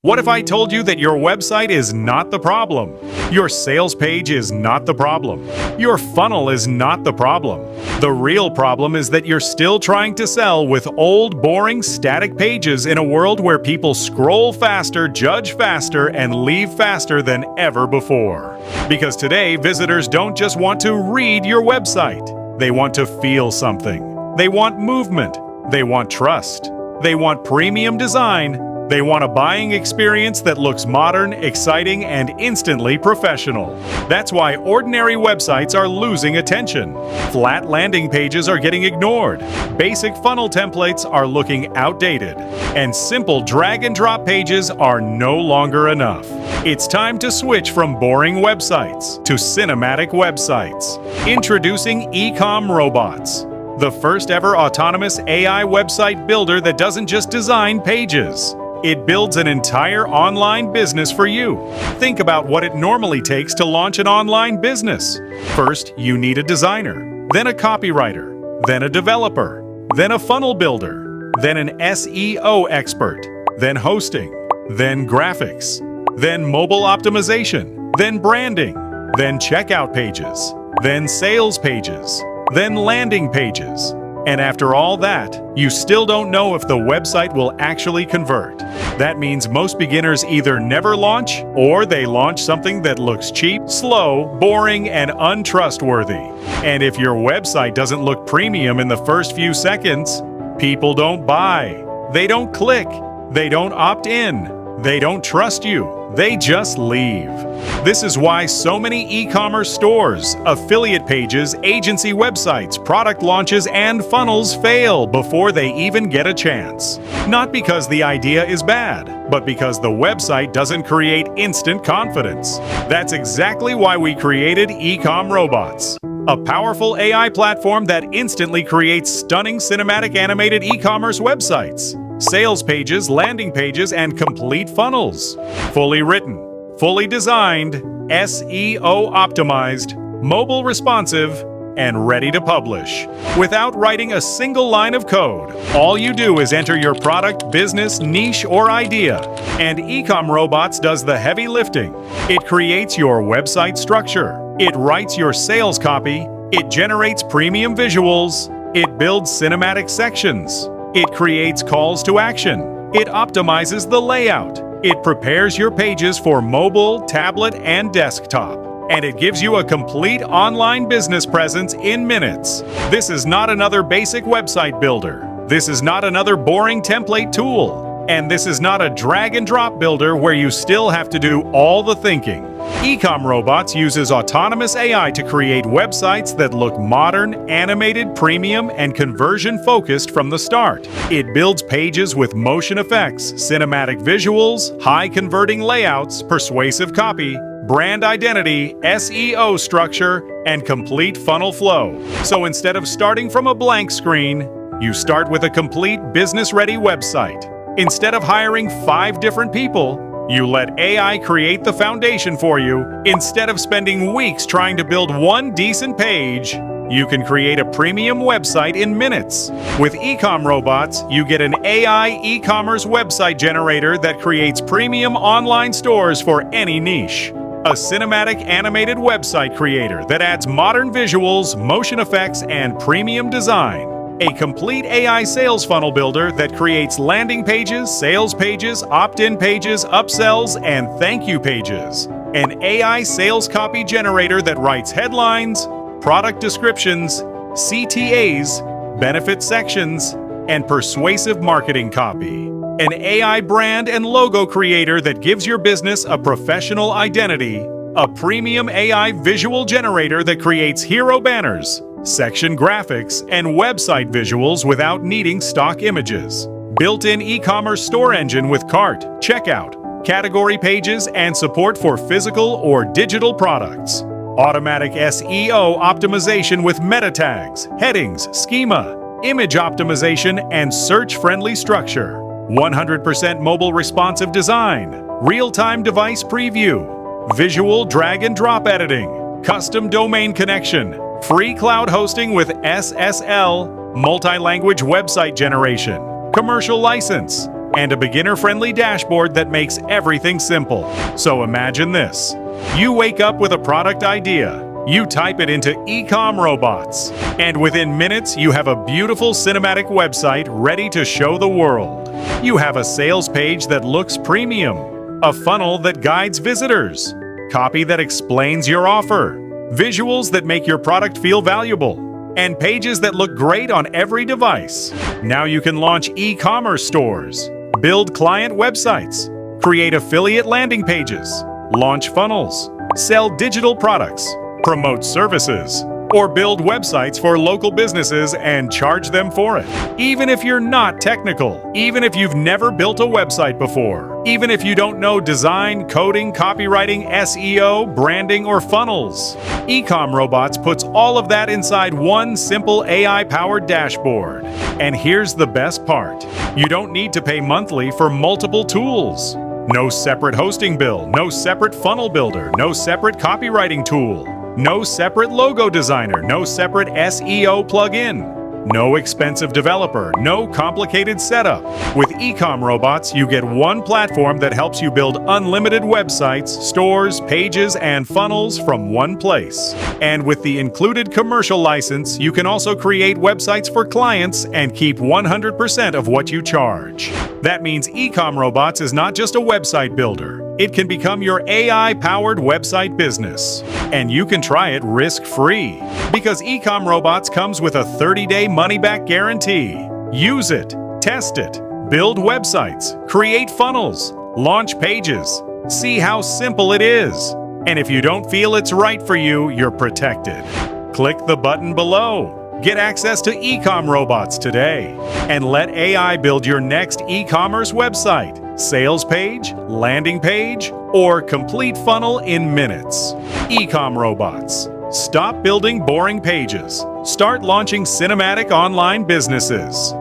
What if I told you that your website is not the problem? Your sales page is not the problem. Your funnel is not the problem. The real problem is that you're still trying to sell with old, boring, static pages in a world where people scroll faster, judge faster, and leave faster than ever before. Because today, visitors don't just want to read your website. They want to feel something. They want movement. They want trust. They want premium design. They want a buying experience that looks modern, exciting, and instantly professional. That's why ordinary websites are losing attention. Flat landing pages are getting ignored. Basic funnel templates are looking outdated. And simple drag-and-drop pages are no longer enough. It's time to switch from boring websites to cinematic websites. Introducing EcomRobots, the first ever autonomous AI website builder that doesn't just design pages. It builds an entire online business for you. Think about what it normally takes to launch an online business. First, you need a designer, then a copywriter, then a developer, then a funnel builder, then an SEO expert, then hosting, then graphics, then mobile optimization, then branding, then checkout pages, then sales pages, then landing pages. And after all that, you still don't know if the website will actually convert. That means most beginners either never launch, or they launch something that looks cheap, slow, boring, and untrustworthy. And if your website doesn't look premium in the first few seconds, people don't buy. They don't click. They don't opt in. They don't trust you. They just leave. This is why so many e-commerce stores, affiliate pages, agency websites, product launches, and funnels fail before they even get a chance. Not because the idea is bad, but because the website doesn't create instant confidence. That's exactly why we created EcomRobots, a powerful AI platform that instantly creates stunning cinematic animated e-commerce websites, sales pages, landing pages, and complete funnels. Fully written, fully designed, SEO optimized, mobile responsive, and ready to publish. Without writing a single line of code, all you do is enter your product, business, niche, or idea, and EcomRobots does the heavy lifting. It creates your website structure. It writes your sales copy. It generates premium visuals. It builds cinematic sections. It creates calls to action. It optimizes the layout. It prepares your pages for mobile, tablet, and desktop. And it gives you a complete online business presence in minutes. This is not another basic website builder. This is not another boring template tool. And this is not a drag-and-drop builder where you still have to do all the thinking. EcomRobots uses autonomous AI to create websites that look modern, animated, premium, and conversion-focused from the start. It builds pages with motion effects, cinematic visuals, high-converting layouts, persuasive copy, brand identity, SEO structure, and complete funnel flow. So instead of starting from a blank screen, you start with a complete business-ready website. Instead of hiring 5 different people, you let AI create the foundation for you. Instead of spending weeks trying to build one decent page, you can create a premium website in minutes. With EcomRobots, you get an AI e-commerce website generator that creates premium online stores for any niche. A cinematic animated website creator that adds modern visuals, motion effects, and premium design. A complete AI sales funnel builder that creates landing pages, sales pages, opt-in pages, upsells, and thank you pages. An AI sales copy generator that writes headlines, product descriptions, CTAs, benefit sections, and persuasive marketing copy. An AI brand and logo creator that gives your business a professional identity. A premium AI visual generator that creates hero banners, section graphics, and website visuals without needing stock images. Built-in e-commerce store engine with cart, checkout, category pages, and support for physical or digital products. Automatic SEO optimization with meta tags, headings, schema, image optimization, and search-friendly structure. 100% mobile responsive design, real-time device preview, visual drag-and-drop editing, custom domain connection, free cloud hosting with SSL, multi-language website generation, commercial license, and a beginner-friendly dashboard that makes everything simple. So imagine this. You wake up with a product idea. You type it into EcomRobots, and within minutes you have a beautiful cinematic website ready to show the world. You have a sales page that looks premium, a funnel that guides visitors, copy that explains your offer, visuals that make your product feel valuable, and pages that look great on every device. Now you can launch e-commerce stores, build client websites, create affiliate landing pages, launch funnels, sell digital products, promote services, or build websites for local businesses and charge them for it. Even if you're not technical, even if you've never built a website before, even if you don't know design, coding, copywriting, SEO, branding, or funnels, EcomRobots puts all of that inside one simple AI-powered dashboard. And here's the best part. You don't need to pay monthly for multiple tools. No separate hosting bill, no separate funnel builder, no separate copywriting tool, no separate logo designer, no separate SEO plugin, no expensive developer, no complicated setup. With EcomRobots, you get one platform that helps you build unlimited websites, stores, pages, and funnels from one place. And with the included commercial license, you can also create websites for clients and keep 100% of what you charge. That means EcomRobots is not just a website builder. It can become your AI-powered website business. And you can try it risk-free, because EcomRobots comes with a 30-day money-back guarantee. Use it, test it, build websites, create funnels, launch pages. See how simple it is. And if you don't feel it's right for you, you're protected. Click the button below. Get access to EcomRobots today and let AI build your next e-commerce website, sales page, landing page, or complete funnel in minutes. EcomRobots. Stop building boring pages. Start launching cinematic online businesses.